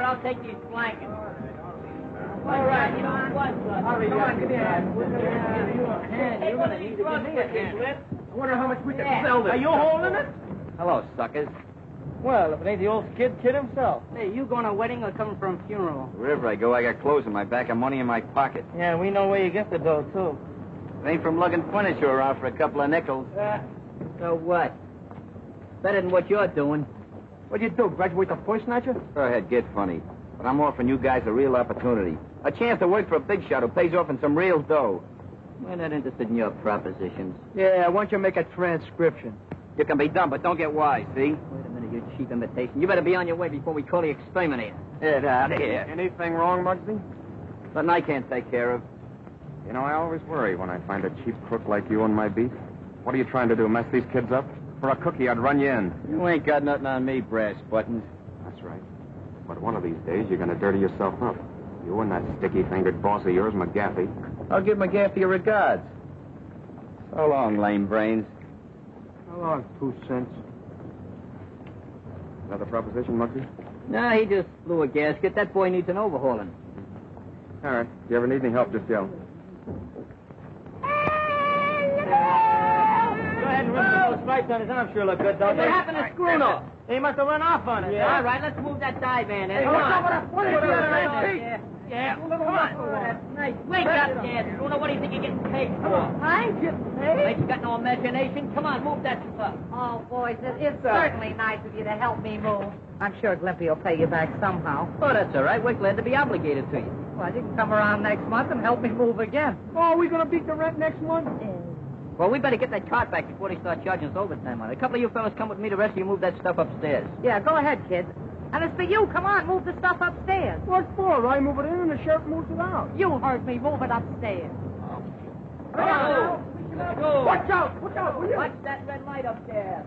I'll take these blankets. All right, you know what? Hurry up. Give me a hand. You're going to need to give me a hand. I wonder how much we can sell this. Are you holding it? Hello, suckers. Well, if it ain't the old kid himself. Hey, you going to a wedding or coming from a funeral? Wherever I go, I got clothes in my back and money in my pocket. Yeah, we know where you get the dough, too. It ain't from lugging furniture around for a couple of nickels. So what? Better than what you're doing. What'd you do, graduate the first snatcher? Go ahead, get funny. But I'm offering you guys a real opportunity. A chance to work for a big shot who pays off in some real dough. We're not interested in your propositions. Yeah, why don't you make a transcription? You can be dumb, but don't get wise, see? Wait a minute, you cheap imitation. You better be on your way before we call the exterminator. Get out of here. Anything wrong, Muggsy? Nothing I can't take care of. You know, I always worry when I find a cheap crook like you on my beat. What are you trying to do, mess these kids up? For a cookie, I'd run you in. You ain't got nothing on me, brass buttons. That's right. But one of these days, you're going to dirty yourself up. You and that sticky-fingered boss of yours, McGaffey. I'll give McGaffey your regards. So long, lame brains. How long? 2 cents. Another proposition, Muggsy? No, he just blew a gasket. That boy needs an overhauling. All right. If you ever need any help, just yell. Go ahead and rip those stripes on his arm. Sure look good, don't What happened to Screwno? He must have run off on it. Yeah. All right, let's move that divan in. Hey, Come watch on. out for that funny Put it bird, on man. right Yeah, come on. Oh, that's nice. Wake up, Dad. Screwno, what do you think you're getting paid for? I just Ain't you got no imagination? Come on, move that stuff. Oh, boys, it's certainly nice of you to help me move. I'm sure Glimpy will pay you back somehow. Oh, that's all right. We're glad to be obligated to you. Well, you can come around next month and help me move again. Oh, are we going to beat the rent next month? Well, we better get that cart back before they start charging us overtime on it. A couple of you fellas come with me. The rest of you move that stuff upstairs. Yeah, go ahead, kids. And it's for you. Come on, move the stuff upstairs. What for? I move it in and the sheriff moves it out. You heard me. Move it upstairs. Come on. Go. Watch out! Watch out, will you? Watch that red light up there.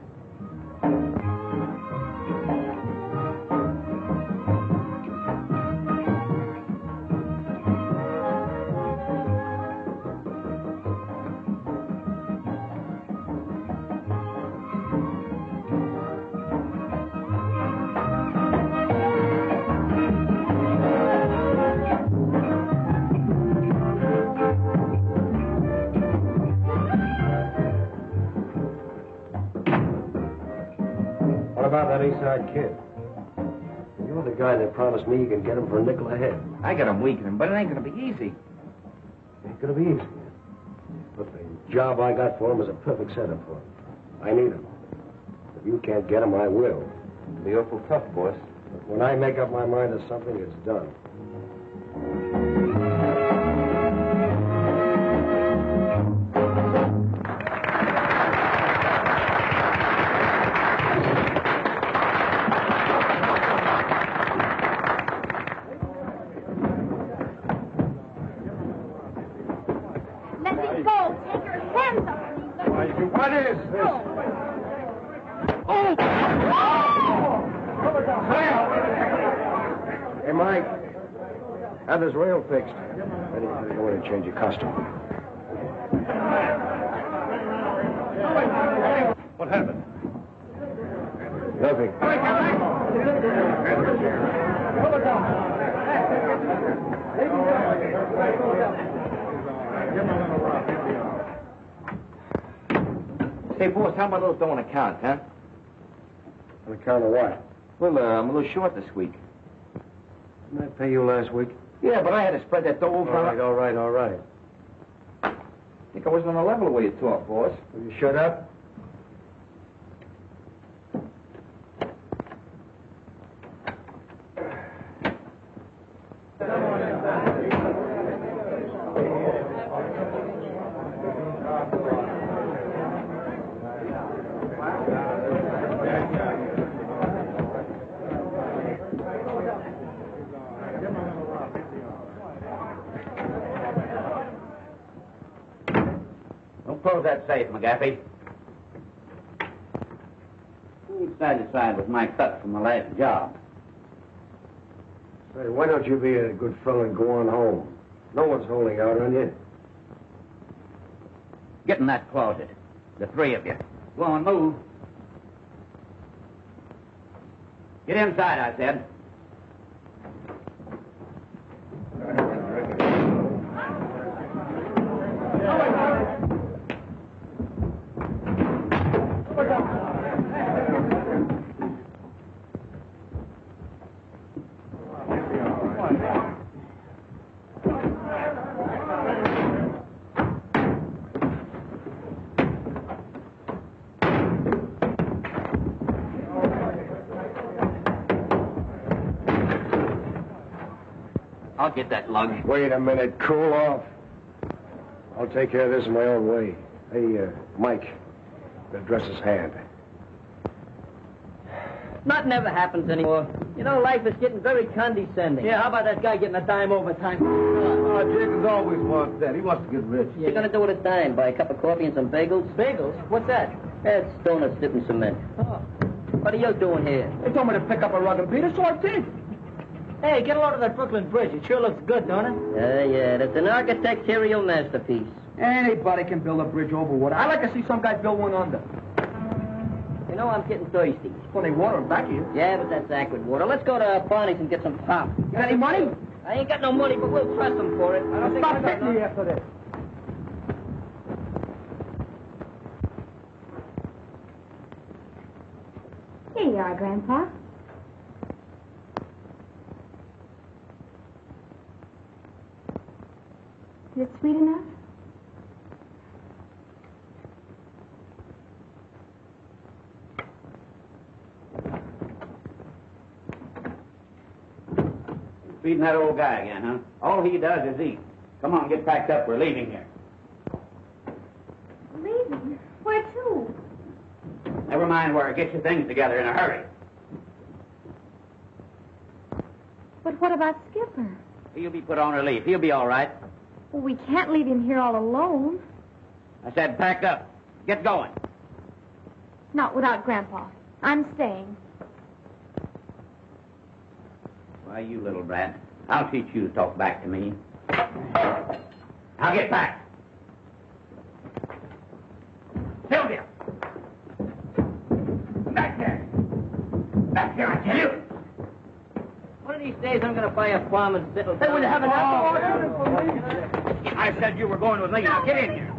What about that Eastside kid? You're the guy that promised me you can get him for a nickel a head. I got him weakening, but it ain't going to be easy. Ain't gonna be easy. But the job I got for him is a perfect setup for him. I need him. If you can't get him, I will. It'll be awful tough, boss. But when I make up my mind to something, it's done. Let me go. Take your hands off me. What is this? Oh! Hey, Mike. Have this rail fixed. Then you gotta go in and change your costume. What happened? Nothing. Say, boss, how about those don't account, huh? On account of what? Well, I'm a little short this week. Didn't I pay you last week? Yeah, but I had to spread that dough over. All right. I think I wasn't on the level the way you talk, boss. Will you shut up? Don't close that safe, McGaffey. You ain't satisfied with my cut from the last job. Say, why don't you be a good fellow and go on home? No one's holding out on you. Get in that closet. The three of you. Go on, move. Get inside, I said. I'll get that lug. Wait a minute. Cool off. I'll take care of this in my own way. Hey, Mike, address his hand. Nothing ever happens anymore. You know, life is getting very condescending. Yeah, how about that guy getting a dime overtime? Oh, Jacobs always wants that. He wants to get rich. What you gonna do with a dime? Buy a cup of coffee and some bagels? Bagels? What's that? That's donuts dipped in cement. Oh. What are you doing here? They told me to pick up a rug and beat it, so I did. Hey, get a load of that Brooklyn Bridge. It sure looks good, don't it? Yeah, that's an architectural masterpiece. Anybody can build a bridge over water. I like to see some guy build one under. You know, I'm getting thirsty. Well, they water him back here. Yeah, but that's acrid water. Let's go to Barney's and get some pop. You got any money? I ain't got no money, but we'll trust them for it. I don't think Stop hitting me after this. Here you are, Grandpa. Is it sweet enough? Feeding that old guy again, huh? All he does is eat. Come on, get packed up. We're leaving here. Leaving? Where to? Never mind where. Get your things together in a hurry. But what about Skipper? He'll be put on relief. He'll be all right. Well, we can't leave him here all alone. I said packed up. Get going. Not without Grandpa. I'm staying. Why, you little brat. I'll teach you to talk back to me. Now get back. Sylvia! Back there! Back there, I tell you! One of these days, I'm going to buy a farm and settle down. Hey, will you have an apple? I said you were going with me. Now get in here.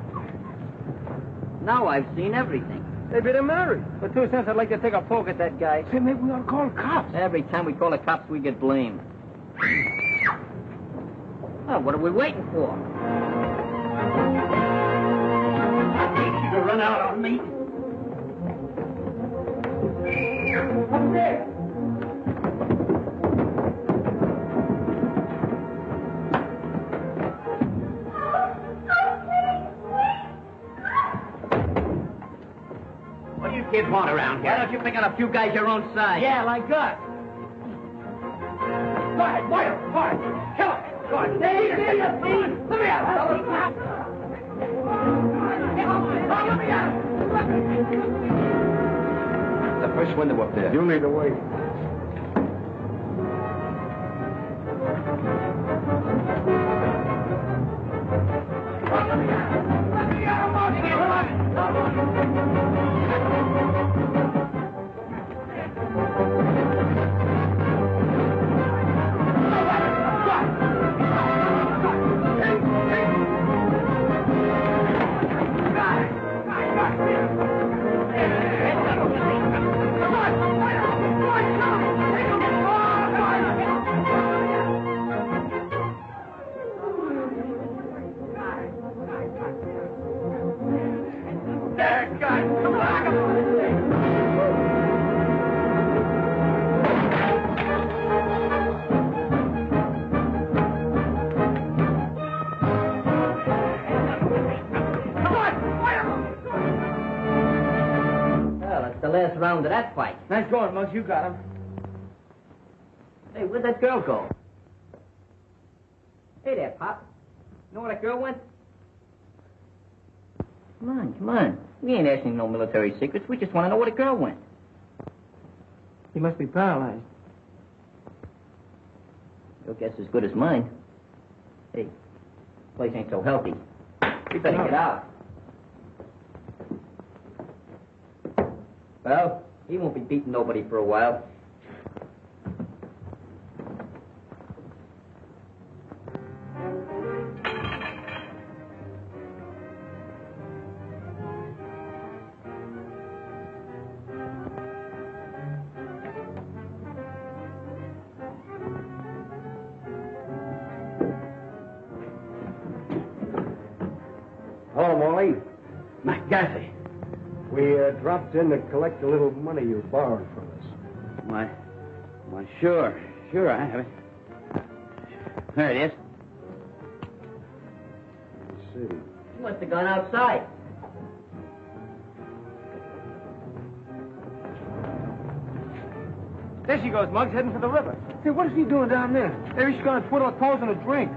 Now I've seen everything. They better marry. For 2 cents, I'd like to take a poke at that guy. Say, maybe we ought to call the cops. Every time we call the cops, we get blamed. Oh, what are we waiting for? I hate you to run out on me. Up there. What do you kids want around here? Why don't you pick on a few guys your own size? Yeah, like us. Go ahead, fire, fire. Kill him. Go ahead. Stay here, let me out. Let me out. The first window up there. You lead the way. round of that fight. Nice going, Muggs. You got him. Hey, where'd that girl go? Hey there, Pop. You know where that girl went? Come on. We ain't asking no military secrets. We just want to know where the girl went. He must be paralyzed. Your guess is as good as mine. Hey, this place ain't so healthy. We better get out. Well, he won't be beating nobody for a while. Hello, Molly. Gassy. We dropped in to collect a little money you borrowed from us. Why, sure, I have it. There it is. Let's see. He must have gone outside. There she goes, Muggs, heading for the river. Hey, what is he doing down there? Maybe she's going to twiddle her toes and a drink.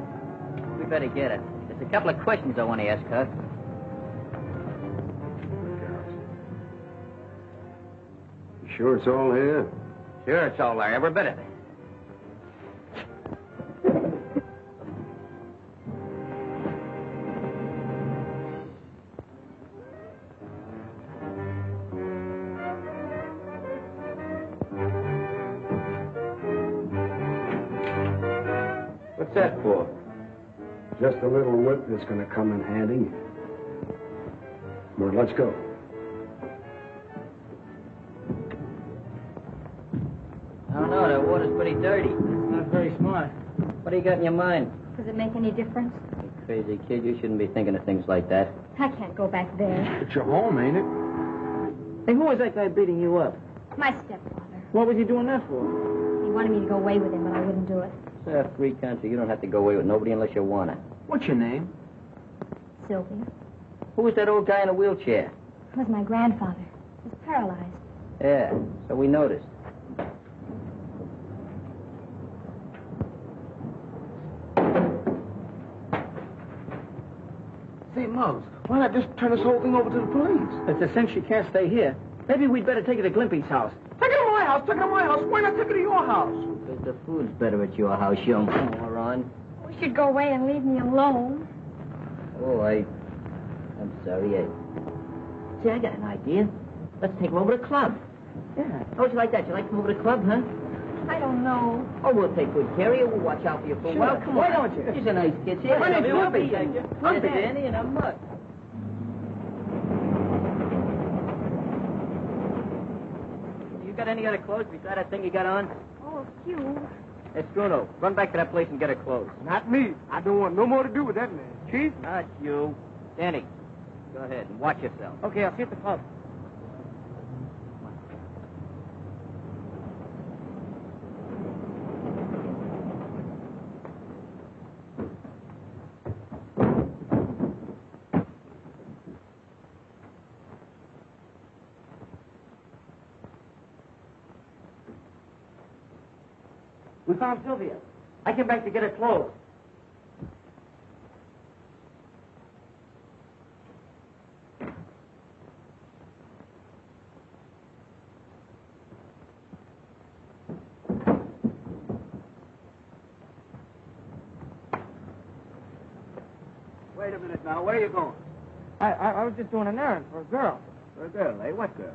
We better get her. There's a couple of questions I want to ask her. You sure it's all here? Sure, it's all there, every bit of it. What's that for? Just a little whip that's going to come in handy. Come on, let's go. I don't know, that water's pretty dirty. It's not very smart. What do you got in your mind? Does it make any difference? You crazy kid, you shouldn't be thinking of things like that. I can't go back there. It's your home, ain't it? Hey, who was that guy beating you up? My stepfather. What was he doing that for? He wanted me to go away with him, but I wouldn't do it. It's a free country. You don't have to go away with nobody unless you want to. What's your name? Sylvia. Who was that old guy in a wheelchair? It was my grandfather. He was paralyzed. Yeah, so we noticed. Say, Muggs, why not just turn this whole thing over to the police? It's a cinch she can't stay here. Maybe we'd better take her to Glimpy's house. Take her to my house! Take her to my house! Why not take her to your house? Because the food's better at your house, young moron. We should go away and leave me alone. Oh, I'm sorry. See, I got an idea. Let's take her over to the club. Yeah. How'd you like that? You like to come over to the club, huh? I don't know. Oh, we'll take good care of you. We'll watch out for you for a while. Come Why on. don't you? She's a nice kid. See, My name's Lippy. Lippy, Danny, and I'm Mutt. You got any other clothes besides that thing you got on? Oh, a few. Hey, Bruno, run back to that place and get her clothes. Not me. I don't want no more to do with that man. Chief? Not you. Danny, go ahead and watch yourself. Okay, I'll see you at the club. We found Sylvia. I came back to get her clothes. Wait a minute now. Where are you going? I was just doing an errand for a girl. For a girl, eh? What girl?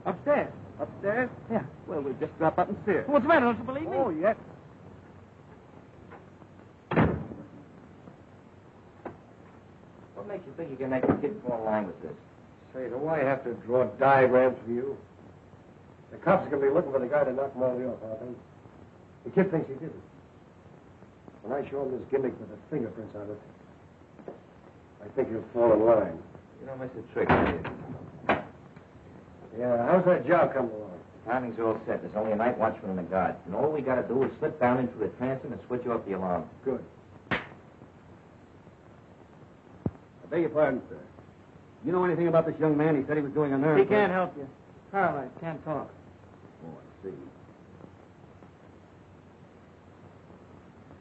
Upstairs. Upstairs? Yeah. Well, we'll just drop up and see her. What's the matter? Don't you believe me? Oh, yes. What makes you think you can make a kid fall in line with this? Say, do I have to draw diagrams for you? The cops are going to be looking for the guy to knock Molly off, aren't they? The kid thinks he did it. When I show him this gimmick with the fingerprints on it, I think he'll fall in line. You don't miss a trick, do you? Yeah, how's that job coming along? Timing's all set. There's only a night watchman and a guard. And all we got to do is slip down into the transom and switch off the alarm. Good. I beg your pardon, sir. You know anything about this young man? He said he was doing an errand. He can't help you. Paralyzed, can't talk. Oh, I see.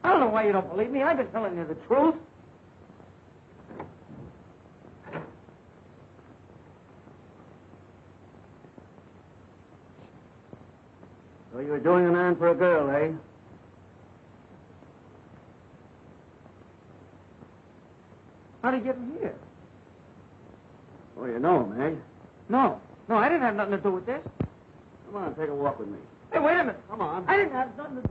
I don't know why you don't believe me. I've been telling you the truth. So you were doing an errand for a girl, eh? How'd he get in here? Oh, you know him, eh? No, I didn't have nothing to do with this. Come on, take a walk with me. Hey, wait a minute. Come on. I didn't have nothing to...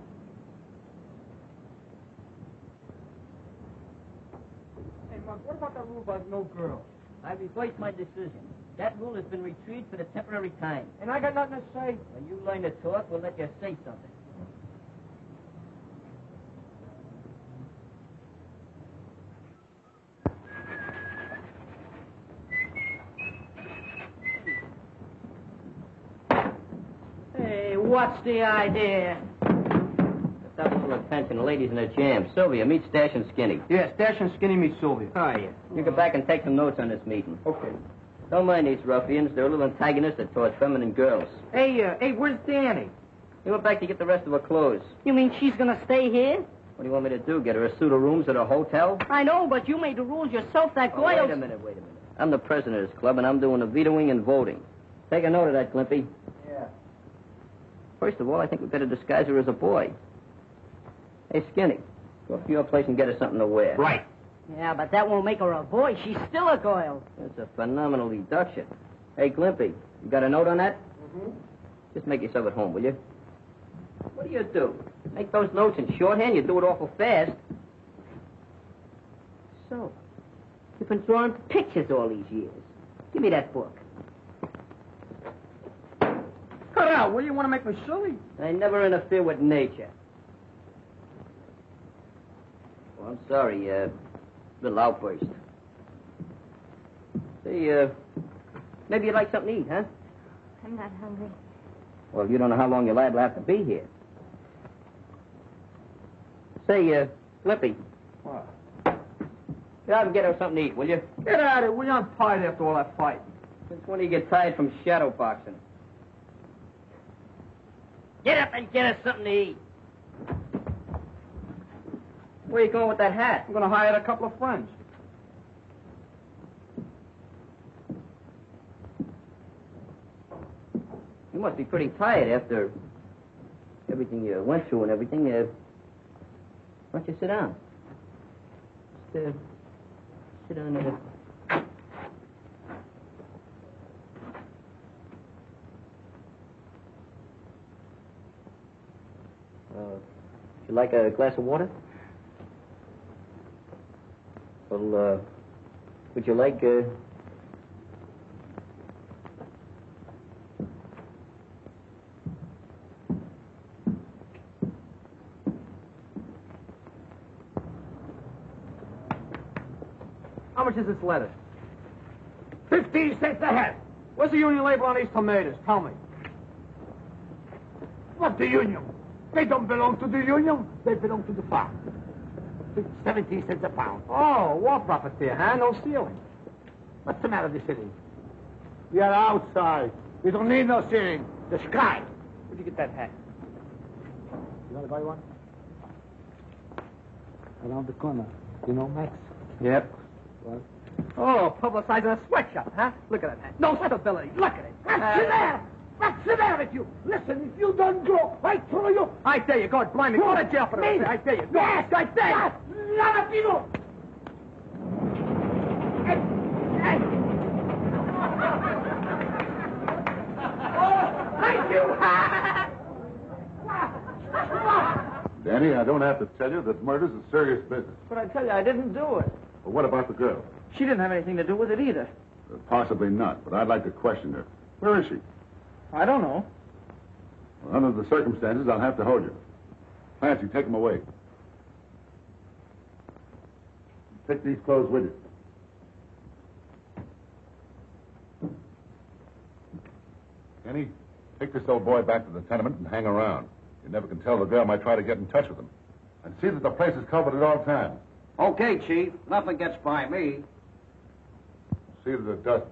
Hey, Mark, what about that rule about no girl? I reversed my decision. That rule has been retrieved for the temporary time. And I got nothing to say. When you learn to talk, we'll let you say something. Hey, what's the idea? Stop a little attention. The lady's in a jam. Sylvia, meet Stash and Skinny. Yeah, Stash and Skinny meet Sylvia. Oh, yeah. You go back and take some notes on this meeting. Okay. Don't mind these ruffians. They're a little antagonistic towards feminine girls. Hey, where's Danny? He went back to get the rest of her clothes. You mean she's gonna stay here? What do you want me to do? Get her a suit of rooms at a hotel? I know, but you made the rules yourself. That Oh, girl... wait a minute. I'm the president of this club, and I'm doing the vetoing and voting. Take a note of that, Glimpy. Yeah. First of all, I think we better disguise her as a boy. Hey, Skinny, go up to your place and get her something to wear. Right. Yeah, but that won't make her a boy. She's still a girl. That's a phenomenal deduction. Hey, Glimpy, you got a note on that? Mm-hmm. Just make yourself at home, will you? What do? Make those notes in shorthand? You do it awful fast. So, you've been drawing pictures all these years. Give me that book. Cut it out. What do you want to make me silly? I never interfere with nature. Well, I'm sorry, little outburst. Say, maybe you'd like something to eat, huh? I'm not hungry. Well, you don't know how long your lad will have to be here. Say, Flippy. What? Get out and get her something to eat, will you? Get out of here. We're on tired after all that fight. Since when do you get tired from shadow boxing? Get up and get us something to eat. Where you going with that hat? I'm going to hire a couple of friends. You must be pretty tired after everything you went through and everything. Why don't you sit down? Just, sit down there. Would you like a glass of water? Well, would you like, How much is this lettuce? 15 cents a head. Where's the union label on these tomatoes? Tell me. What the union? They don't belong to the union. They belong to the farm. 17 cents a pound. Oh, war profiteer, huh? No stealing. What's the matter with the city? We are outside. We don't need no ceiling. The sky. Where'd you get that hat? You want to buy one? Around the corner. You know Max? Yep. What? Oh, publicizing a sweatshop, huh? Look at that hat. No stability. Look at it. What's the matter? What's the matter with you? Listen, if you don't go, I throw you. I dare you. God, blind me. Go to jail for this. Me? I dare you. Yes, I dare you. yes. None of you. Thank you. Danny, I don't have to tell you that murder's a serious business. But I tell you, I didn't do it. But what about the girl? She didn't have anything to do with it either. Possibly not, but I'd like to question her. Where is she? I don't know. Well, under the circumstances, I'll have to hold you. Clancy, take them away. Take these clothes with you. Danny, take this old boy back to the tenement and hang around. You never can tell, the girl might try to get in touch with him. And see that the place is covered at all times. Okay, Chief. Nothing gets by me. See that it doesn't.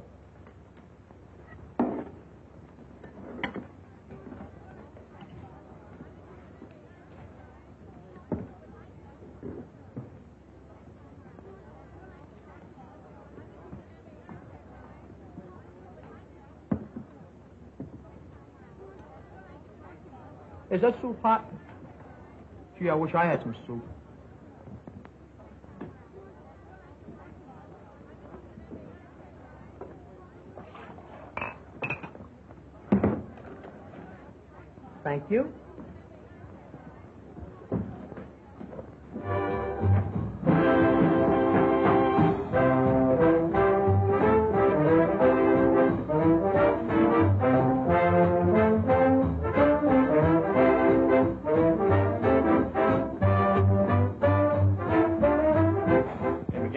Is that soup hot? Gee, I wish I had some soup. Thank you.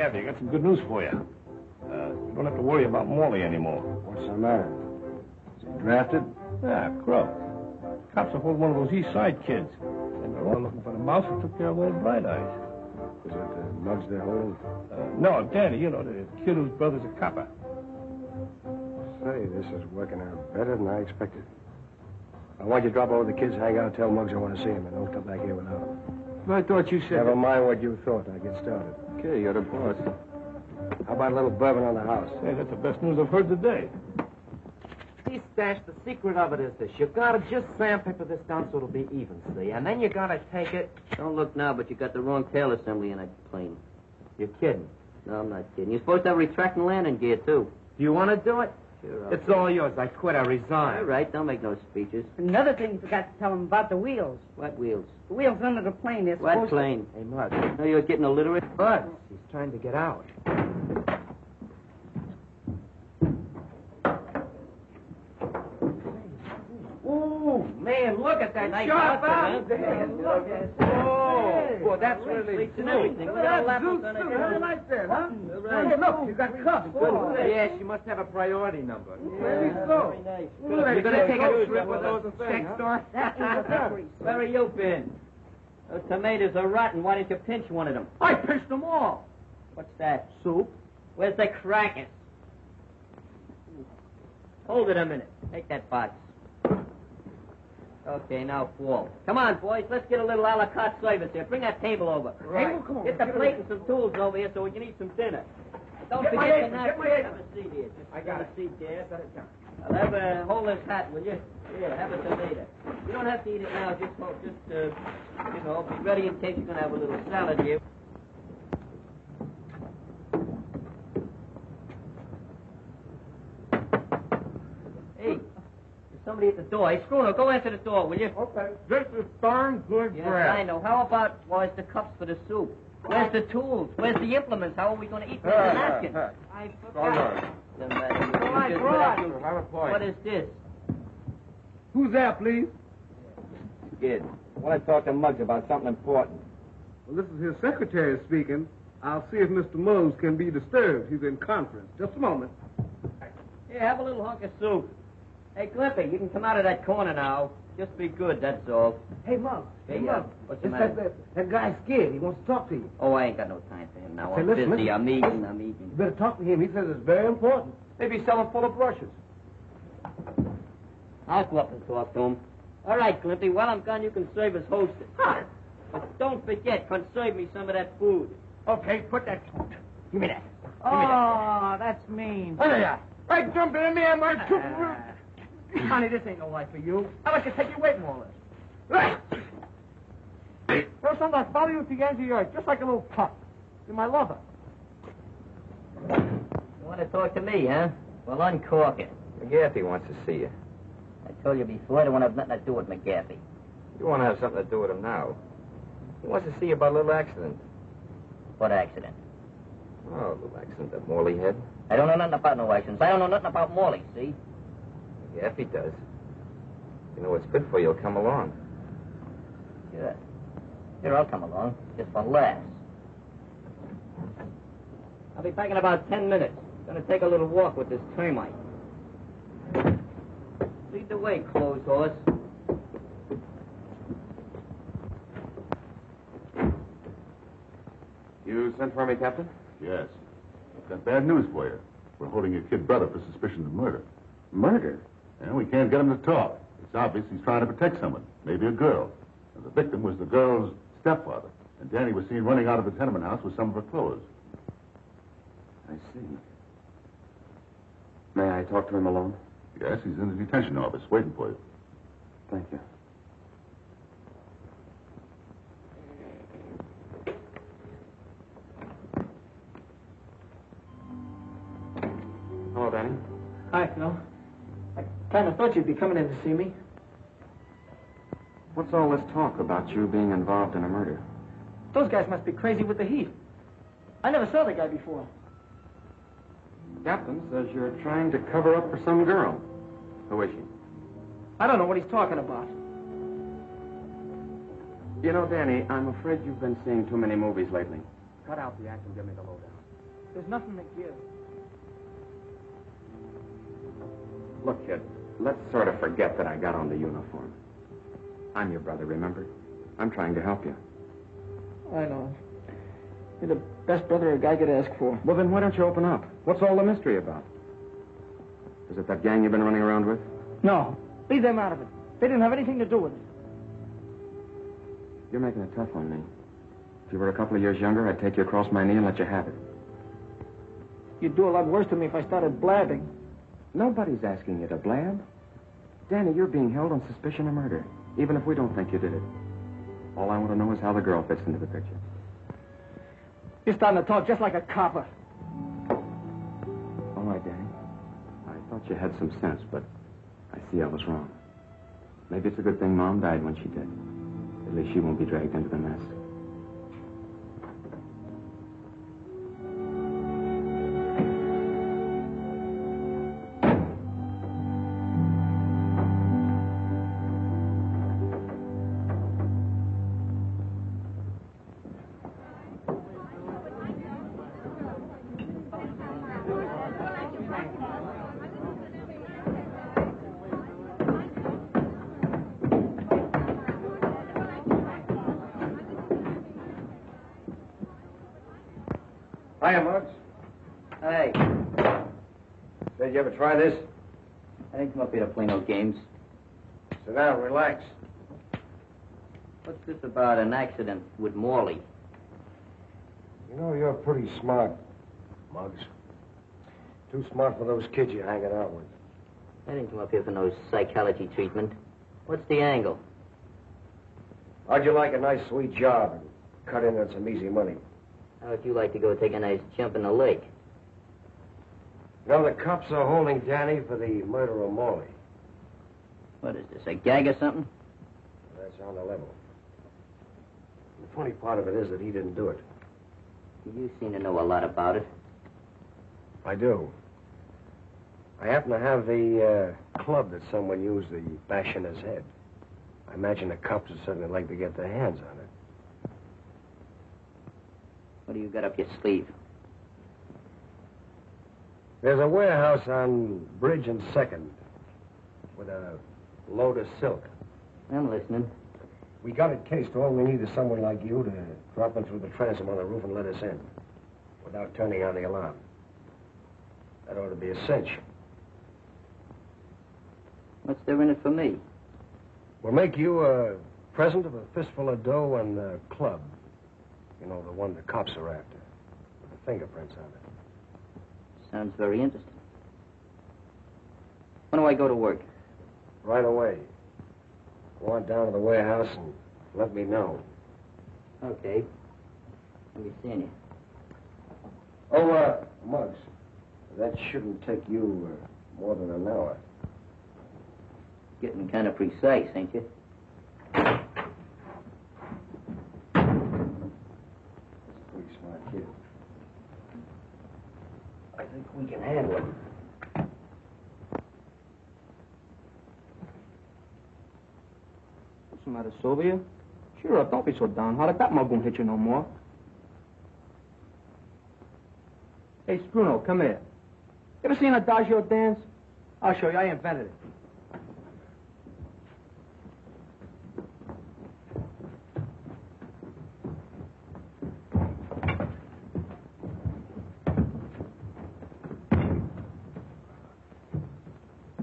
I got some good news for you. You don't have to worry about Morley anymore. What's the matter? Is he drafted? Yeah, crook. Cops are holding one of those East Side kids. And they're all looking for the mouse who took care of old Bright Eyes. Is it the Muggs they're holding? No, Danny, you know, the kid whose brother's a copper. Say, this is working out better than I expected. I want you to drop over the kids, hang out, tell Muggs I want to see him, and don't come back here without him. I thought you said... Never mind what you thought. I'll get started. Okay, you're the boss. How about a little bourbon on the house? Hey, that's the best news I've heard today. See, Stash, the secret of it is this. You gotta just sandpaper this down so it'll be even, see? And then you gotta take it... Don't look now, but you got the wrong tail assembly in that plane. You're kidding. No, I'm not kidding. You're supposed to have retracting landing gear, too. Do you want to do it? Sure, it's all yours. I quit. I resign. All right, don't make no speeches. Another thing you forgot to tell him about the wheels. What wheels? The wheels under the plane. They're What supposed plane? Hey, Mud. No, you're getting illiterate. Bud, he's trying to get out. Ooh, man, look at that Nice sharp outfit, out. huh? Look at that. Boy, that's really and everything. Look at that Zeus, too. Very nice there, huh? Right. Hey, look, you got cuffs. Yeah, she must have a priority number. Maybe so. Very nice. You're gonna take a trip with those those check store? Where have you been? Those tomatoes are rotten. Why didn't you pinch one of them? I pinched them all. What's that? Soup. Where's the crackers? Hold it a minute. Take that box. Okay, now fall. Come on, boys. Let's get a little a la carte service here. Bring that table over. Right. Table? Come on. Get the plate and some tools over here so we can eat some dinner. Don't Get my forget apron, to get my have apron. a seat here. Just I got have a seat there. Set it down. I'll have hold this hat, will you? Here, have it till later. You don't have to eat it now. Just be ready in case you're going to have a little salad here. Hey, there's somebody at the door. Hey, Schooner, go answer the door, will you? Okay. This is darn good Yes, bread. I know. How about, where's the cups for the soup? Where's the tools? Where's the implements? How are we going to eat with the napkins? I forgot. Doesn't matter. Well, I Just brought let you- Have a point. What is this? Who's there, please? Kid, I want to talk to Muggs about something important. Well, this is his secretary speaking. I'll see if Mr. Mose can be disturbed. He's in conference. Just a moment. Here, have a little hunk of soup. Hey, Clippy, you can come out of that corner now. Just be good, that's all. Hey, Mug. Hey, what's the It's matter? that guy's scared. He wants to talk to you. Oh, I ain't got no time for him now. Say, I'm listen, busy. listen. I'm eating. You better talk to him. He says it's very important. Maybe sell him full of brushes. I'll go up and talk to him. All right, Clippy, while I'm gone, you can serve as hostess. But don't forget, conserve me some of that food. Okay, put that. Give me that. Oh, that's mean. Hey, hey, jump in there, my two. Honey, this ain't no life for you. I'd like to take you away from all this. First time I follow you to the ends of the earth, just like a little pup. You're my lover. You want to talk to me, huh? Well, uncork it. McGaffey wants to see you. I told you before, I don't want to have nothing to do with McGaffey. You want to have something to do with him now. He wants to see you about a little accident. What accident? Oh, a little accident that Morley had. I don't know nothing about no accidents. I don't know nothing about Morley, see? McGaffey does. You know what's good for you, he'll come along. Sure. Here, I'll come along. Just for laughs. I'll be back in about 10 minutes. Gonna take a little walk with this termite. Lead the way, clothes horse. You sent for me, Captain? Yes. I've got bad news for you. We're holding your kid brother for suspicion of murder. Murder? And we can't get him to talk. It's obvious he's trying to protect someone, maybe a girl. And the victim was the girl's stepfather. And Danny was seen running out of the tenement house with some of her clothes. I see. May I talk to him alone? Yes, he's in the detention office waiting for you. Thank you. Hi, Phil. I kind of thought you'd be coming in to see me. What's all this talk about you being involved in a murder? Those guys must be crazy with the heat. I never saw the guy before. Captain says you're trying to cover up for some girl. Who is she? I don't know what he's talking about. You know, Danny, I'm afraid you've been seeing too many movies lately. Cut out the act and give me the lowdown. There's nothing to give. Look, kid, let's sort of forget that I got on the uniform. I'm your brother, remember? I'm trying to help you. I know. You're the best brother a guy could ask for. Well, then why don't you open up? What's all the mystery about? Is it that gang you've been running around with? No. Leave them out of it. They didn't have anything to do with it. You're making it tough on me. If you were a couple of years younger, I'd take you across my knee and let you have it. You'd do a lot worse to me if I started blabbing. Nobody's asking you to blab. Danny, you're being held on suspicion of murder, even if we don't think you did it. All I want to know is how the girl fits into the picture. You're starting to talk just like a copper. All right, Danny. I thought you had some sense, but I see I was wrong. Maybe it's a good thing Mom died when she did. At least she won't be dragged into the mess. Hiya, Muggs. Hey, Did you ever try this? I didn't come up here to play no games. Sit down, relax. What's this about an accident with Morley? You know, you're pretty smart, Muggs. Too smart for those kids you're hanging out with. I didn't come up here for no psychology treatment. What's the angle? How'd you like a nice, sweet job and cut in on some easy money? How would you like to go take a nice jump in the lake? You know, the cops are holding Danny for the murder of Morley. What is this, a gag or something? That's on the level. The funny part of it is that he didn't do it. You seem to know a lot about it. I do. I happen to have the club that someone used to bash in his head. I imagine the cops would certainly like to get their hands on it. What do you got up your sleeve? There's a warehouse on Bridge and 2nd with a load of silk. I'm listening. We got it cased. All we need is someone like you to drop in through the transom on the roof and let us in without turning on the alarm. That ought to be a cinch. What's there in it for me? We'll make you a present of a fistful of dough and the club. You know, the one the cops are after, with the fingerprints on it. Sounds very interesting. When do I go to work? Right away. Go on down to the warehouse and let me know. Okay. I'll be seeing you. Oh, Muggs, that shouldn't take you more than an hour. Getting kind of precise, ain't you? Pretty smart kid. I think we can handle him. What's the matter, Sylvia? Cheer up, don't be so downhearted. That mug won't hit you no more. Hey, Spruno, come here. You ever seen Adagio dance? I'll show you. I invented it.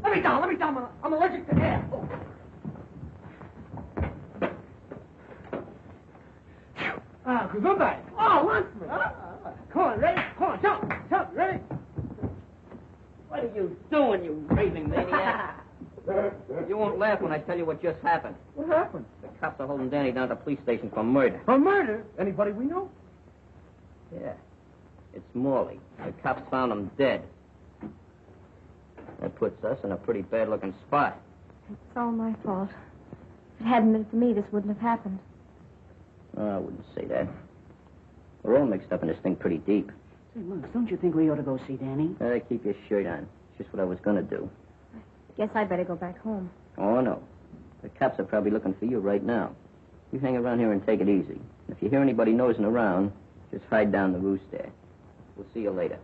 Let me down. I'm allergic to air. Oh. Gesundheit. Oh, Landsman. Come on, ready? Come on, jump, ready? What are you doing, you raving maniac? You won't laugh when I tell you what just happened. What happened? The cops are holding Danny down at the police station for murder. For murder? Anybody we know? Yeah. It's Morley. The cops found him dead. That puts us in a pretty bad-looking spot. It's all my fault. If it hadn't been for me, this wouldn't have happened. Oh, I wouldn't say that. We're all mixed up in this thing pretty deep. Say, Muggs, don't you think we ought to go see Danny? Keep your shirt on. It's just what I was going to do. Guess I'd better go back home. Oh, no. The cops are probably looking for you right now. You hang around here and take it easy. If you hear anybody nosing around, just hide down the roost there. We'll see you later.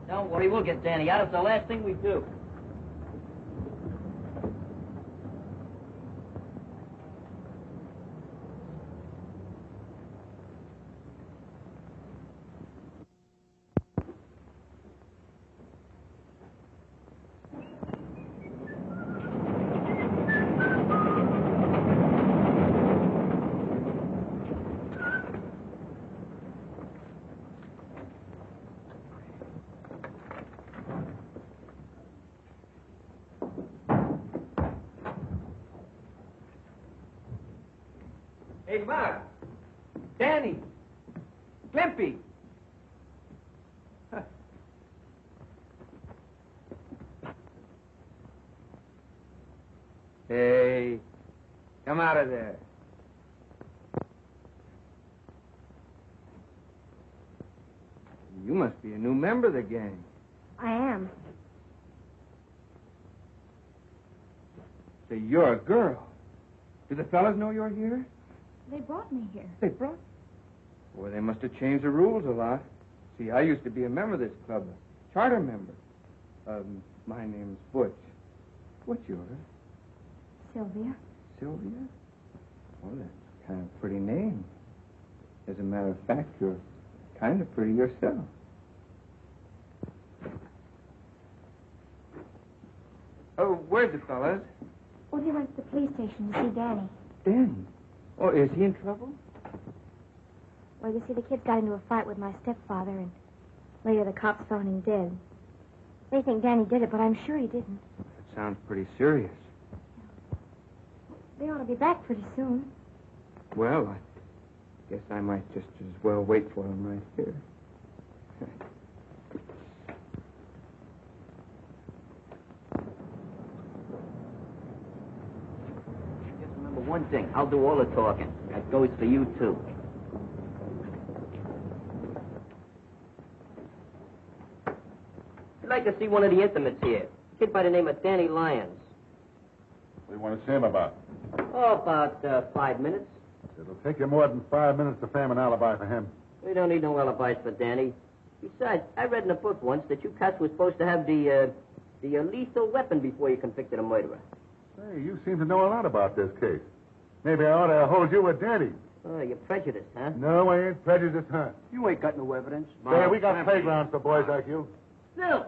Don't worry, we'll get Danny out. It's the last thing we do. Hey, Mark. Danny. Glimpy. Hey, come out of there. You must be a new member of the gang. I am. So you're a girl. Do the fellas know you're here? They brought me here. They brought. Well, they must have changed the rules a lot. See, I used to be a member of this club, a charter member. My name's Butch. What's yours? Sylvia. Sylvia? Well, that's kind of a pretty name. As a matter of fact, you're kind of pretty yourself. Oh, where's the fellas? Oh, they went to the police station to see Danny. Danny? Oh, is he in trouble? Well, you see, the kids got into a fight with my stepfather, and later the cops found him dead. They think Danny did it, but I'm sure he didn't. That sounds pretty serious. They ought to be back pretty soon. Well, I guess I might just as well wait for him right here. Just remember one thing. I'll do all the talking. That goes for you, too. I'd like to see one of the intimates here. A kid by the name of Danny Lyons. What do you want to see him about? Oh, about 5 minutes. It'll take you more than 5 minutes to frame an alibi for him. We don't need no alibis for Danny. Besides, I read in a book once that you cats were supposed to have the lethal weapon before you convicted a murderer. Hey, you seem to know a lot about this case. Maybe I ought to hold you with Danny. Oh, you're prejudiced, huh? No, I ain't prejudiced, huh? You ain't got no evidence. Hey, we got playgrounds for boys like you. Still,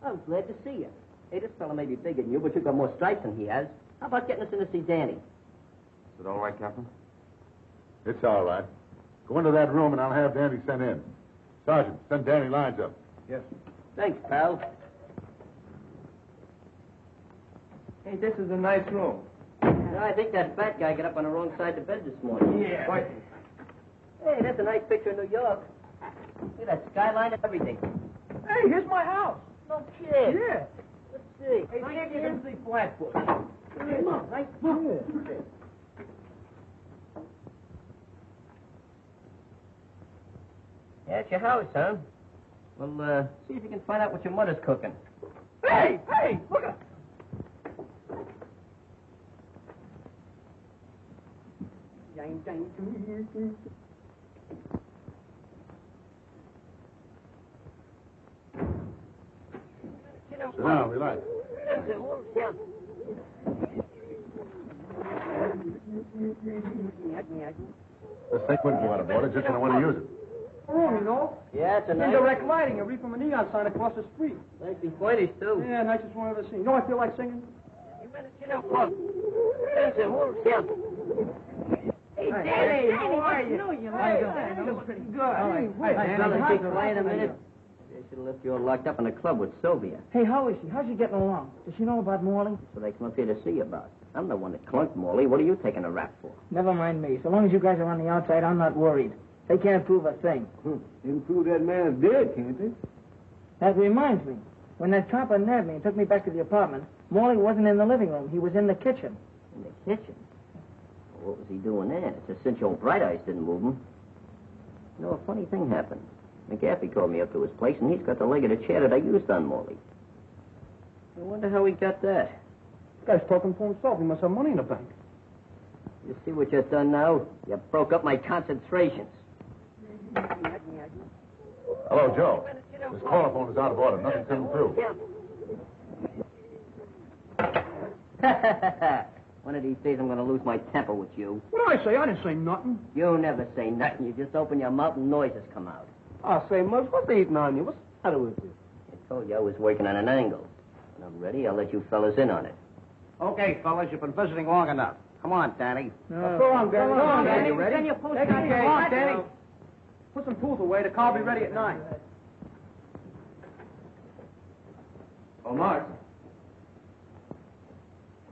I'm glad to see you. Hey, this fella may be bigger than you, but you've got more stripes than he has. How about getting us in to see Danny? Is it all right, Captain? It's all right. Go into that room and I'll have Danny sent in. Sergeant, send Danny Lyons up. Yes. Thanks, pal. Hey, this is a nice room. I think that fat guy got up on the wrong side of the bed this morning. Yeah. Right. Hey, that's a nice picture of New York. Look at that skyline and everything. Hey, here's my house. No kid. Yeah. Let's see. Hey, Nice take it here. to see Flatbush. Come on, nice book. Yeah, it's your house, huh? Well, see if you can find out what your mother's cooking. Hey, look at. Sit down, relax. This thing wouldn't go out of order just when I want to use it. Room, you know. Yeah, it's a nice... Indirect lighting. You read from a neon sign across the street. Nicely pointed, too. Yeah, nicest one I've ever seen. You know what I feel like singing? Hey, Danny, how are you? You know you like it. That was pretty good. Hey, Hey, fellas, keep quiet a minute. There's a left you all locked up in the club with Sylvia. Hey, how is she? How's she getting along? Does she know about Morley? So they come up here to see you about. I'm the one that clunked Morley. What are you taking a rap for? Never mind me. So long as you guys are on the outside, I'm not worried. They can't prove a thing. They can prove that man's dead, can't they? That reminds me. When that copper nabbed me and took me back to the apartment, Morley wasn't in the living room. He was in the kitchen. In the kitchen? Well, what was he doing there? It's a cinch old Bright Eyes didn't move him. You know, a funny thing happened. McGaffey called me up to his place, and he's got the leg of the chair that I used on Morley. I wonder how he got that. This guy's talking for himself. He must have money in the bank. You see what you've done now? You broke up my concentrations. Hello, Joe. This telephone is out of order. Nothing's coming through. One of these days I'm going to lose my temper with you. What did I say? I didn't say nothing. You never say nothing. You just open your mouth and noises come out. I say, Muggs, what's eating on you? What's the matter with you? I told you I was working on an angle. When I'm ready, I'll let you fellas in on it. Okay, fellas, you've been visiting long enough. Come on, Danny. Go on, Danny. Go on, Danny. You ready? Send your post Come on, Danny. Put some tools away. The car will be ready at 9. Oh, Mark.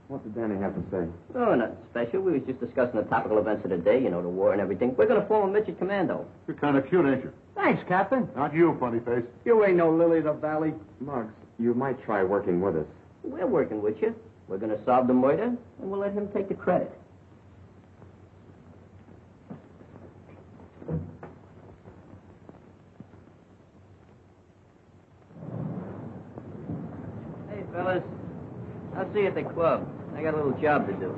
What did Danny have to say? Oh, nothing special. We was just discussing the topical events of the day, you know, the war and everything. We're going to form a midget commando. You're kind of cute, ain't you? Thanks, Captain. Not you, funny face. You ain't no lily of the valley. Muggs, you might try working with us. We're working with you. We're going to solve the murder, and we'll let him take the credit. Hey, fellas. I'll see you at the club. I got a little job to do.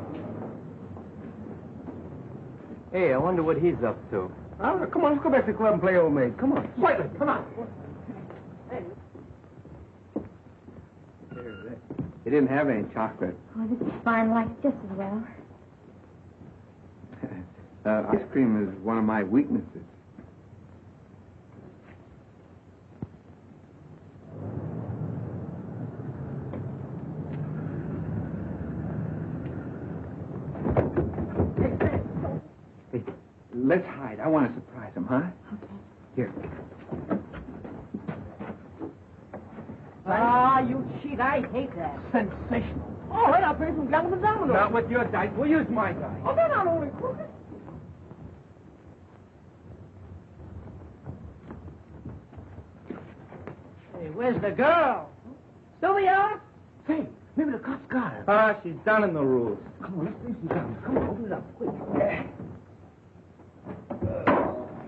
Hey, I wonder what he's up to. Come on, let's go back to the club and play old maid. Come on. Slightly, come on. He didn't have any chocolate. Oh, this is fine, like it just as well. Ice cream is one of my weaknesses. Hey, let's hide. I want to surprise him, huh? Okay. Here. Ah, you cheat. I hate that. Sensational. All right, I'll play some gammon domino. Not with your dice. We'll use my dice. Oh, they're not only crooked. Hey, where's the girl? Sylvia? Say, maybe the cops got her. Ah, she's down in the rules. Come on, let's see if she's down. Come on, open it up, quick.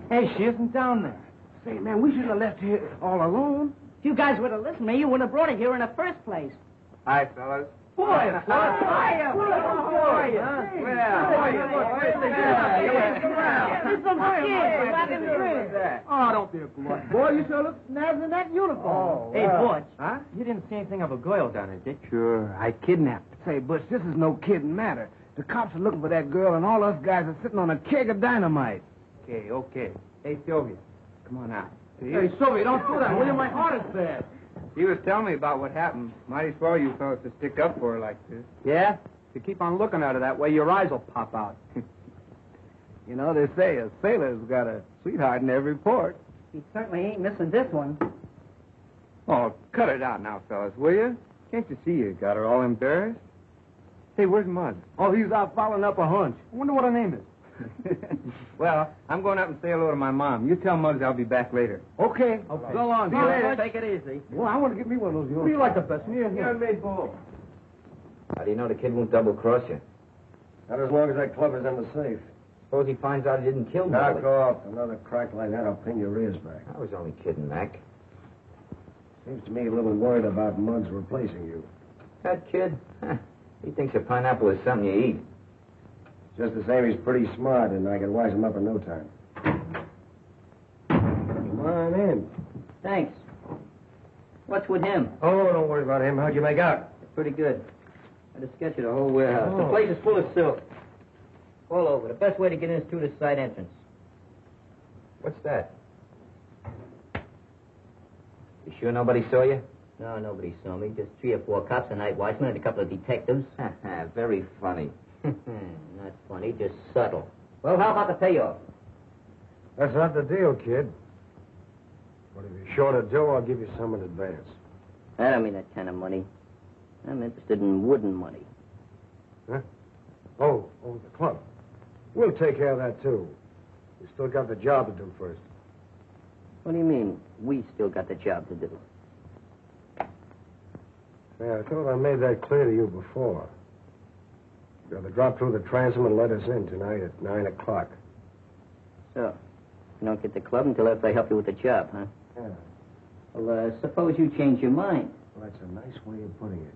Hey, she isn't down there. Say, man, we shouldn't have left here all alone. If you guys would have listened to me, you wouldn't have brought her here in the first place. Hi, fellas. Boy, How are you? Oh, don't be a glutton. Boy, you sure look snapped in that uniform. Hey, Butch. Huh? You didn't see anything of a girl down there, did you? Sure, I kidnapped. Say, Butch, this is no kidding matter. The cops are looking for that girl, and all us guys are sitting on a keg of dynamite. Okay. Hey, Sylvia, come on out. Hey, Sylvia, don't do that, will you? My heart is bad. She was telling me about what happened. Mighty swell you fellas to stick up for her like this. Yeah? If you keep on looking at her that way, your eyes will pop out. You know, they say a sailor's got a sweetheart in every port. He certainly ain't missing this one. Oh, cut it out now, fellas, will you? Can't you see you got her all embarrassed? Hey, where's Mud? Oh, he's out following up a hunch. I wonder what her name is. Well, I'm going up and say hello to my mom. You tell Muggs I'll be back later. Okay. So long. See you later. Take it easy. Well, I want to get me one of those. Who do you like the best, me or him? How do you know the kid won't double-cross you? Not as long as that club is in the safe. Suppose he finds out he didn't kill Knock Molly. off. Another crack like that, I'll pin your ears back. I was only kidding, Mac. Seems to me a little worried about Muggs replacing you. That kid? He thinks a pineapple is something you eat. Just the same, he's pretty smart, and I can wise him up in no time. Come on in. Thanks. What's with him? Oh, don't worry about him. How'd you make out? Pretty good. I had a sketch of the whole warehouse. The Oh. place is full of silk. All over. The best way to get in is through the side entrance. What's that? You sure nobody saw you? No, nobody saw me. Just 3 or 4 cops, a night watchman, and a couple of detectives. Very funny. Not funny, just subtle. Well, how about the payoff? That's not the deal, kid. But if you're short of dough, I'll give you some in advance. I don't mean that kind of money. I'm interested in wooden money. Huh? Oh, the club. We'll take care of that, too. We still got the job to do first. What do you mean, we still got the job to do? Yeah, I thought I made that clear to you before. You got to drop through the transom and let us in tonight at 9 o'clock. So, you don't get the club until after I help you with the job, huh? Yeah. Well, suppose you change your mind. Well, that's a nice way of putting it.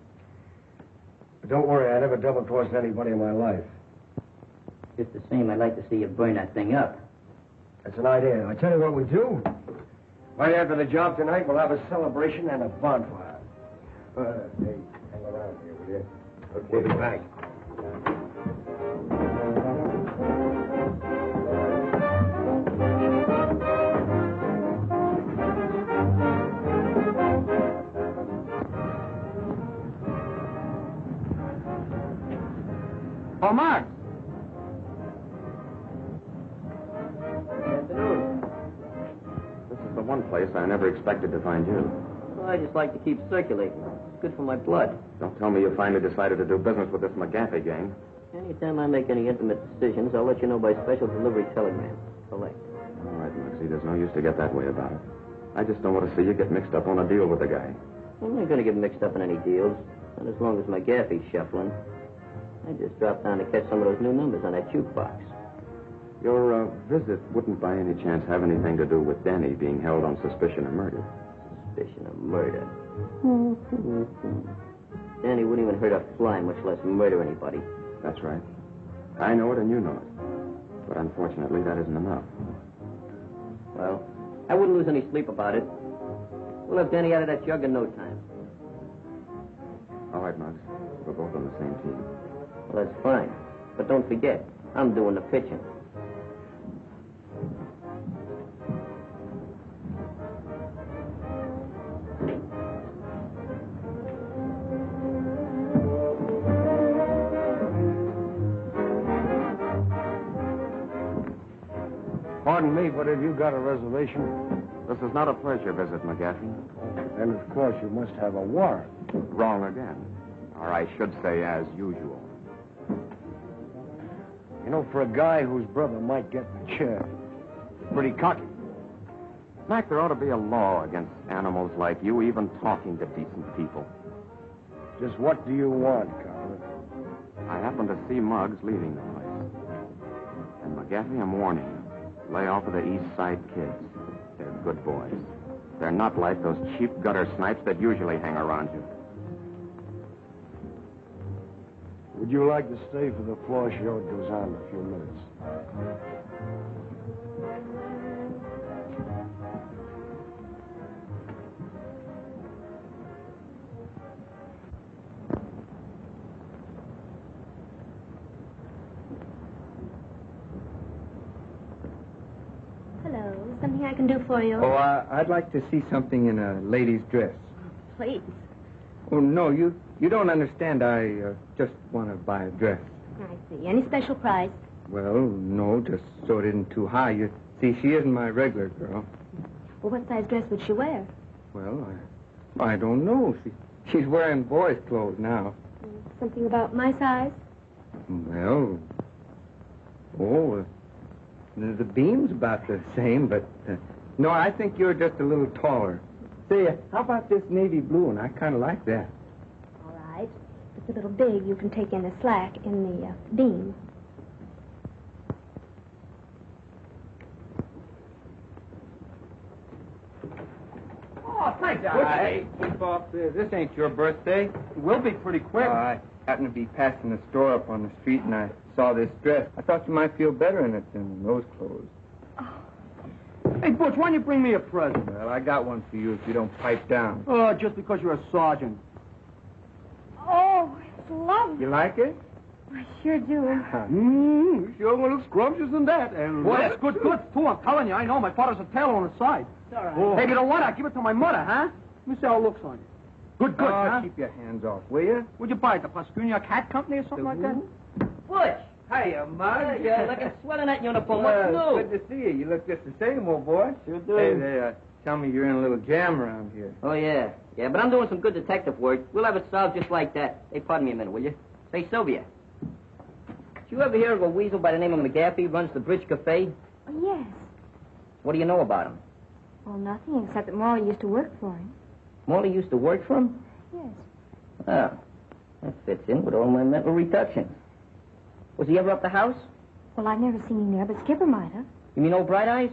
But don't worry, I never double-crossed anybody in my life. Just the same, I'd like to see you burn that thing up. That's an idea. I tell you what we do. Right after the job tonight, we'll have a celebration and a bonfire. Hey, hang around here, will you? Okay. We'll be back. Oh, Mark. This is the one place I never expected to find you. Well, I just like to keep circulating. It's good for my blood. Don't tell me you finally decided to do business with this McGaffey gang. Anytime I make any intimate decisions, I'll let you know by special delivery telegram. Collect. All right, Moxie, there's no use to get that way about it. I just don't want to see you get mixed up on a deal with the guy. I'm not going to get mixed up in any deals. Not as long as McGaffey's shuffling. I just dropped down to catch some of those new numbers on that jukebox. Your visit wouldn't by any chance have anything to do with Danny being held on suspicion of murder. Suspicion of murder. Danny wouldn't even hurt a fly, much less murder anybody. That's right. I know it and you know it. But unfortunately, that isn't enough. Well, I wouldn't lose any sleep about it. We'll have Danny out of that jug in no time. All right, Muggs. We're both on the same team. Well, that's fine. But don't forget, I'm doing the pitching. Pardon me, but have you got a reservation? This is not a pleasure visit, McGaffey. And, of course, you must have a warrant. Wrong again. Or I should say, as usual. You know, for a guy whose brother might get in the chair, you're pretty cocky. Mac, there ought to be a law against animals like you even talking to decent people. Just what do you want, Carver? I happened to see Muggs leaving the place. And McGaffey, I'm warning you. Lay off of the East Side kids. They're good boys. They're not like those cheap gutter snipes that usually hang around you. Would you like to stay for the floor show? It goes on in a few minutes. Hello. Something I can do for you? Oh, I'd like to see something in a lady's dress. Please. Oh, no, you don't understand. I just want to buy a dress. I see. Any special price? Well, no, just so it isn't too high. You see, she isn't my regular girl. Well, what size dress would she wear? Well, I don't know. She's wearing boys' clothes now. Something about my size? Well, the beam's about the same, but no, I think you're just a little taller. Say, how about this navy blue one? I kind of like that. All right. If it's a little big, you can take in the slack in the beam. Oh, thanks. Hey, keep off this. This ain't your birthday. It will be pretty quick. I happened to be passing the store up on the street, and I saw this dress. I thought you might feel better in it than in those clothes. Hey, Butch, why don't you bring me a present? Well, I got one for you if you don't pipe down. Oh, just because you're a sergeant. Oh, it's lovely. You like it? I sure do. You sure gonna look scrumptious in that. And boy, that's good goods, too. I'm telling you, I know. My father's a tailor on the side. It's all right. Oh. Hey, you know what? I'll give it to my mother, huh? Let me see how it looks on you. Good goods, huh? Keep your hands off, will you? Where'd you buy it? The Pascunia Cat Company or something like that? Butch! Hiya, Mug. You're looking swell in that uniform. What's new? Good to see you. You look just the same, old boy. Sure do. Hey, Tell me you're in a little jam around here. Oh, yeah. Yeah, but I'm doing some good detective work. We'll have it solved just like that. Hey, pardon me a minute, will you? Say, Sylvia. Did you ever hear of a weasel by the name of McGaffey runs the Bridge Cafe? Oh, yes. What do you know about him? Well, nothing except that Morley used to work for him. Morley used to work for him? Yes. Oh, that fits in with all my mental reductions. Was he ever up the house? Well, I've never seen him there, but Skipper might have. You mean old Bright Eyes?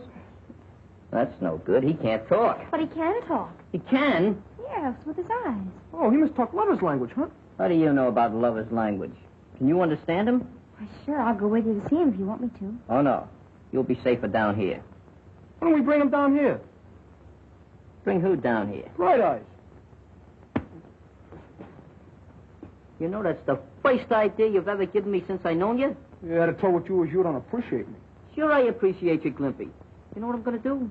That's no good. He can't talk. But he can talk. He can? Yes, with his eyes. Oh, he must talk lover's language, huh? How do you know about lover's language? Can you understand him? Why, sure, I'll go with you to see him if you want me to. Oh, no. You'll be safer down here. Why don't we bring him down here? Bring who down here? Bright Eyes. You know, that's the first idea you've ever given me since I known you. You had to tell what you was, you don't appreciate me. Sure, I appreciate you, Glimpy. You know what I'm going to do?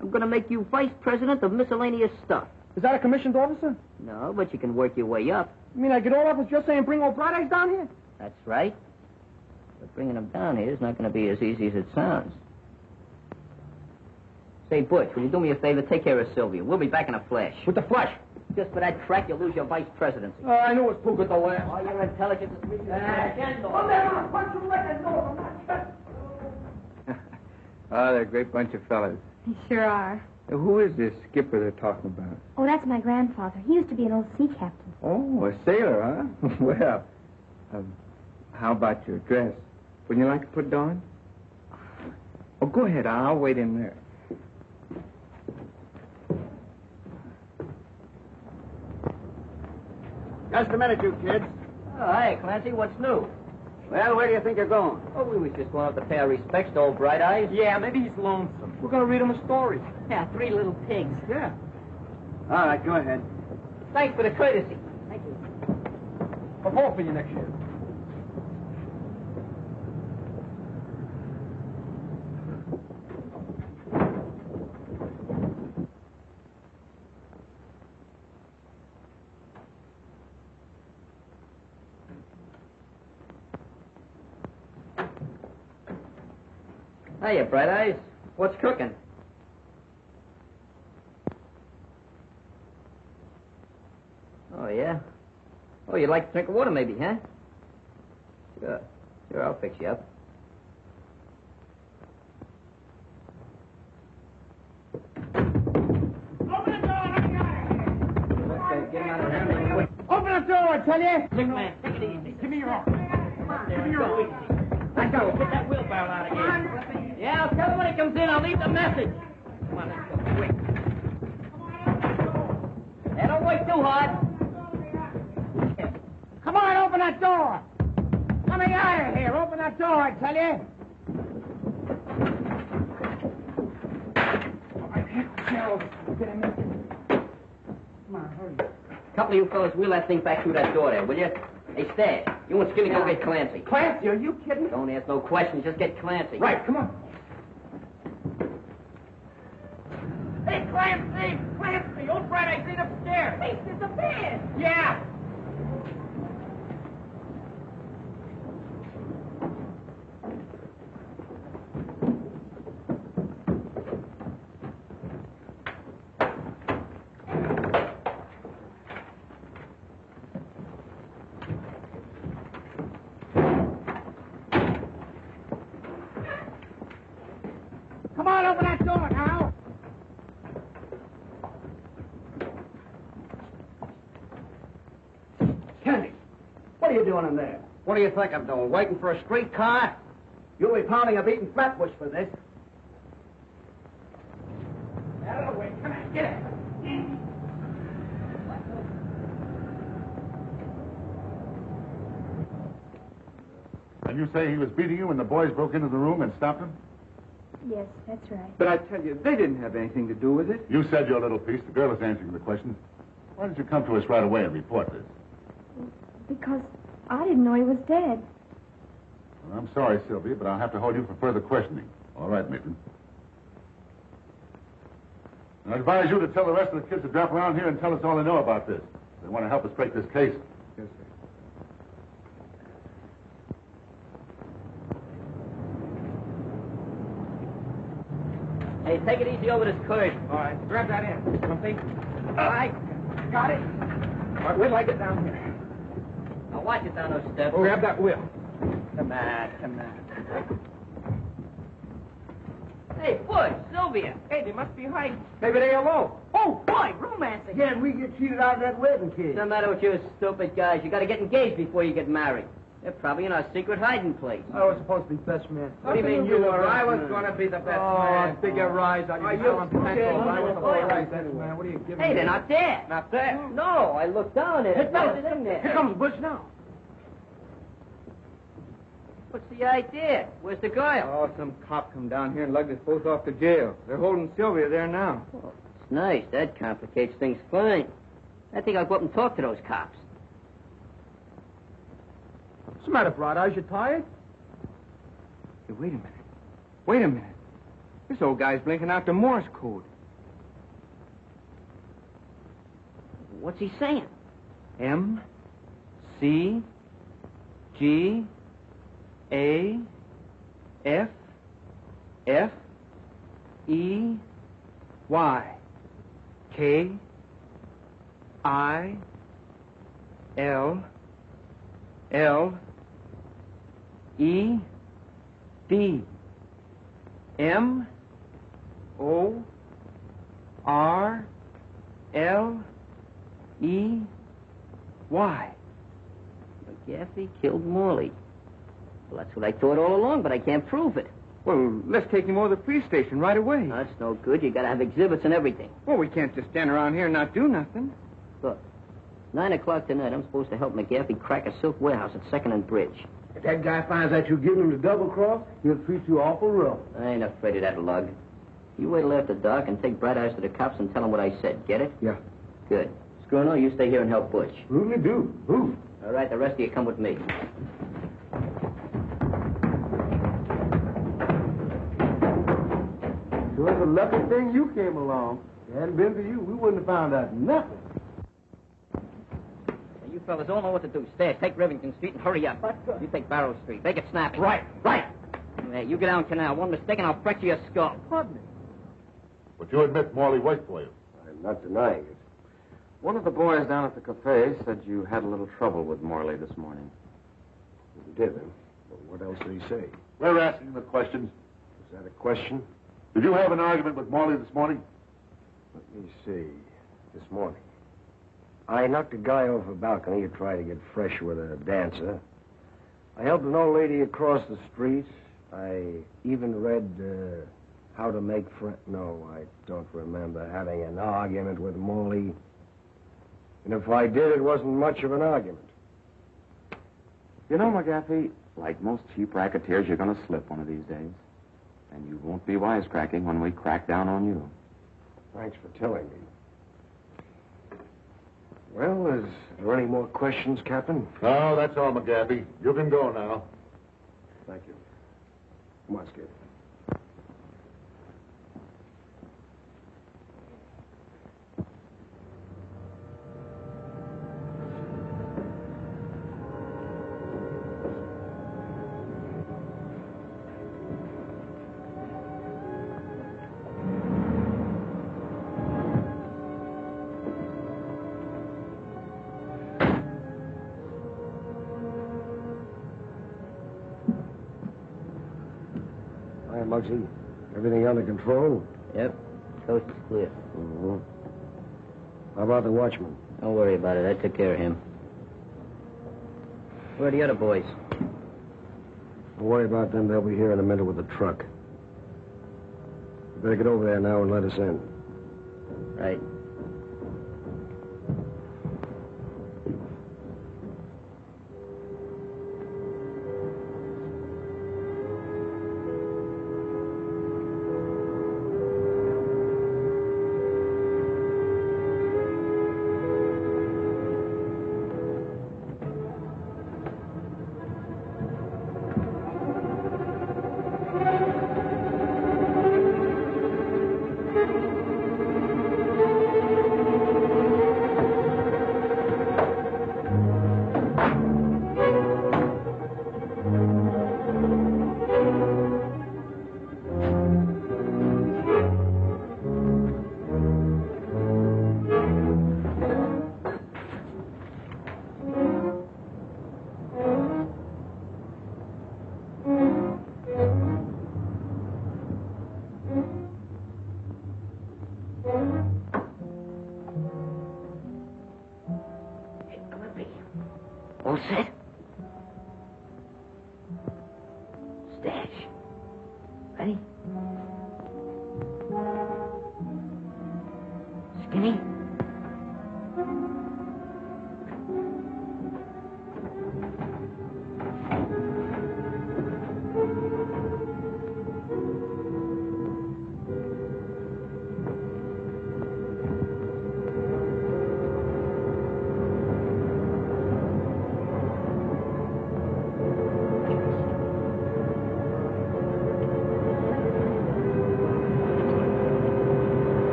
I'm going to make you vice president of miscellaneous stuff. Is that a commissioned officer? No, but you can work your way up. You mean I get all up with just saying bring old Bright Eyes down here? That's right. But bringing him down here is not going to be as easy as it sounds. Say, Butch, will you do me a favor? Take care of Sylvia. We'll be back in a flash. With the flash? Just for that crack, you'll lose your vice presidency. I knew it was too good to last. Oh, your intelligence is really... Oh, they're a great bunch of fellas. They sure are. Who is this skipper they're talking about? Oh, that's my grandfather. He used to be an old sea captain. Oh, a sailor, huh? Well, how about your dress? Wouldn't you like to put it on? Oh, go ahead. I'll wait in there. Just a minute, you kids. Oh, hey, Clancy, what's new? Well, where do you think you're going? Oh, we was just going up to pay our respects to old Bright Eyes. Yeah, maybe he's lonesome. We're going to read him a story. Yeah, 3 little pigs. Yeah. All right, go ahead. Thanks for the courtesy. Thank you. I'll vote for you next year. Hiya, Bright Eyes. What's cooking? Oh, yeah? Oh, you'd like to drink of water, maybe, huh? Sure. Sure, I'll fix you up. Open the door, let me out of here. Get him out of here. Open the door, I tell you. Big man, take it easy. Give me your arm. Come on, give me your arm. Let's go. Get that wheelbarrow out of here. Yeah, I'll tell him when he comes in. I'll leave the message. Come on, let's go. Quick. Hey, don't wait too hard. Come on, open that door. Let me out of here. Open that door, I tell you. Get him in. Come on, hurry. Couple of you fellas wheel that thing back through that door there, will you? Hey, Stash, you and Skinny go get Clancy. Clancy, are you kidding? Don't ask no questions, just get Clancy. Right, come on. Hey, Clancy! Clancy! Old Bright Eyes upstairs. He's disappeared. Yeah. Come on, open that door now. Kennedy, what are you doing in there? What do you think I'm doing? Waiting for a streetcar? You'll be pounding a beaten flatbush for this. Out of the way. Come on, get it. And you say he was beating you when the boys broke into the room and stopped him? Yes, that's right. But I tell you, they didn't have anything to do with it. You said your little piece. The girl is answering the questions. Why did you come to us right away and report this? Because I didn't know he was dead. Well, I'm sorry, Sylvia, but I'll have to hold you for further questioning. All right, Maitland. I advise you to tell the rest of the kids to drop around here and tell us all they know about this. They want to help us break this case. Yes, sir. Hey, take it easy over this curve. All right, grab that end. Something. All right, got it. All right, wait till I get down here. Now watch it down those steps. Oh, grab that wheel. Come on. Hey, Butch, Sylvia. Hey, they must be hiding. Maybe they alone. Oh, boy, romance again. Yeah, and we get cheated out of that wedding cake. What's the matter with you stupid guys? You gotta get engaged before you get married. They're probably in our secret hiding place. I was supposed to be best man. What do you mean you were? I was going to be the best man. Oh, figure rise on you. I was the right best man. What are you giving me? Hey, they're not there. Not there? No, I looked down there. It's in there. Here comes Butch now. What's the idea? Where's the girl? Oh, some cop come down here and lugged us both off to jail. They're holding Sylvia there now. Oh, it's nice. That complicates things fine. I think I'll go up and talk to those cops. What's the matter, Bright Eyes? You tired? Hey, wait a minute. This old guy's blinking out the Morse code. What's he saying? M, C, G, A, F, F, E, Y, K, I, L, L, E, D, M, O, R, L, E, Y. McGaffey killed Morley. Well, that's what I thought all along, but I can't prove it. Well, let's take him over to the police station right away. That's no good. You gotta have exhibits and everything. Well, we can't just stand around here and not do nothing. Look, 9 o'clock tonight, I'm supposed to help McGaffey crack a silk warehouse at 2nd and Bridge. If that guy finds out you give him the double cross, he'll treat you awful rough. I ain't afraid of that lug. You wait till after dark and take Bright Eyes to the cops and tell them what I said. Get it? Yeah. Good. Scruno, you stay here and help Butch. Really do. Who? All right, the rest of you come with me. Sure, it's a lucky thing you came along. If it hadn't been for you, we wouldn't have found out nothing. Now, you fellas all know what to do. Stairs, take Rivington Street and hurry up. You take Barrow Street. Make it snappy. Right. Hey, you get down Canal. One mistake and I'll fracture your skull. Pardon me. But you admit Morley worked for you. I'm not denying it. One of the boys down at the cafe said you had a little trouble with Morley this morning. We did, huh? Well, what else did he say? We're asking the questions. Is that a question? Did you have an argument with Morley this morning? Let me see. This morning. I knocked a guy off a balcony who tried to get fresh with a dancer. I helped an old lady across the street. I even read How to Make Friends. No, I don't remember having an argument with Morley. And if I did, it wasn't much of an argument. You know, McGaffey, like most cheap racketeers, you're going to slip one of these days. And you won't be wisecracking when we crack down on you. Thanks for telling me. Well, is there any more questions, Captain? No, that's all, McGaffey. You can go now. Thank you. Come on, Skip. Muggsy, everything under control? Yep. Coast is clear. Mm-hmm. How about the watchman? Don't worry about it. I took care of him. Where are the other boys? Don't worry about them. They'll be here in a minute with the truck. You better get over there now and let us in. Right. All set? Stash. Ready? Skinny?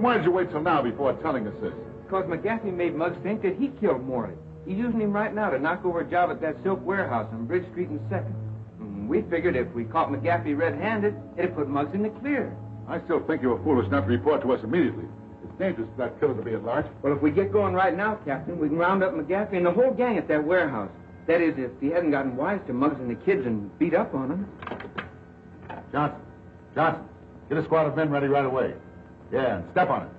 Why did you wait till now before telling us this? Because McGaffey made Muggs think that he killed Morley. He's using him right now to knock over a job at that silk warehouse on Bridge Street and 2nd. We figured if we caught McGaffey red-handed, it'd put Muggs in the clear. I still think you were foolish not to report to us immediately. It's dangerous for that killer to be at large. Well, if we get going right now, Captain, we can round up McGaffey and the whole gang at that warehouse. That is, if he hadn't gotten wise to Muggs and the kids and beat up on them. Johnson, get a squad of men ready right away. Yeah, and step on it.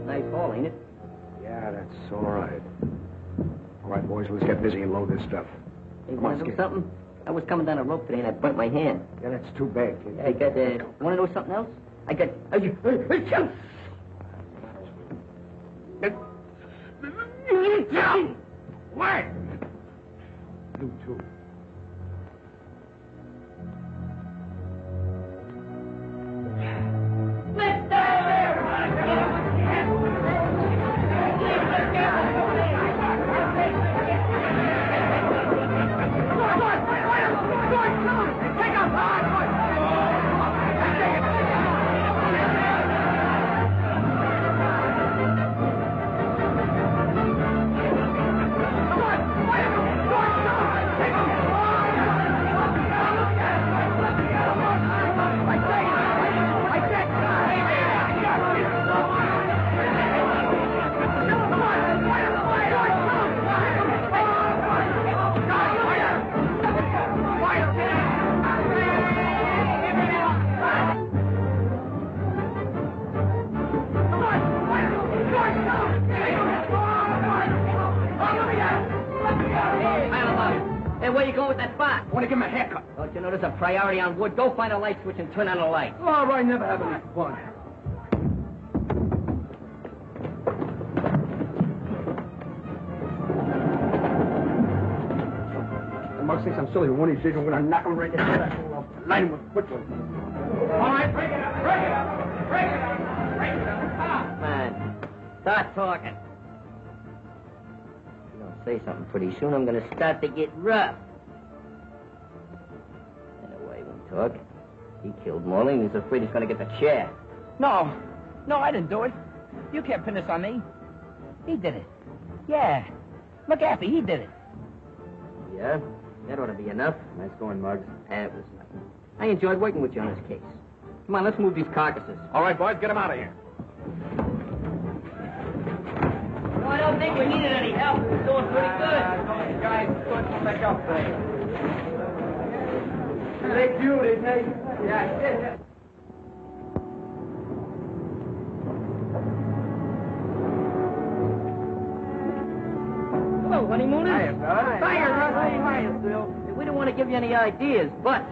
Nice haul, ain't it? Yeah, that's all right. All right, boys, let's get busy and load this stuff. Hey, want to know something? I was coming down a rope today and I burnt my hand. Yeah, that's too bad, kid. I got, want to know something else? I got, What? You too. Hey, where you going with that box? I want to give him a haircut. Don't you know there's a priority on wood? Go find a light switch and turn on the light. All right, never have any fun. And Muggs thinks I'm silly. One of these days I'm going to knock him right in the head. I'll light him with football. All right, break it up, break it up, break it up, break it up. Come on. Start talking. If you don't say something pretty soon, I'm going to start to get rough. Anyway, won't talk. He killed Morley and he's afraid he's going to get the chair. No, I didn't do it. You can't pin this on me. He did it. Yeah. McGaffey, he did it. Yeah? That ought to be enough. Nice going, Muggs. That was nothing. I enjoyed working with you on this case. Come on, let's move these carcasses. All right, boys, get him out of here. No, I don't think we needed any help. We're doing pretty good. Those guys couldn't make up for it. They do, didn't they? Yeah. Hello, honeymooners. Hiya, fella. Hiya, Bill. We don't want to give you any ideas, but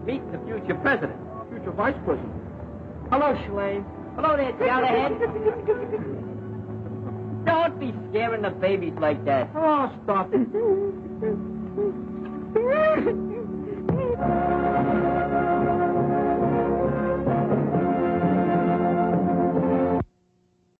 meet the future president. Future vice president. Hello, Shlaine. Hello there, Jollyhead. Don't be scaring the babies like that. Oh, stop it.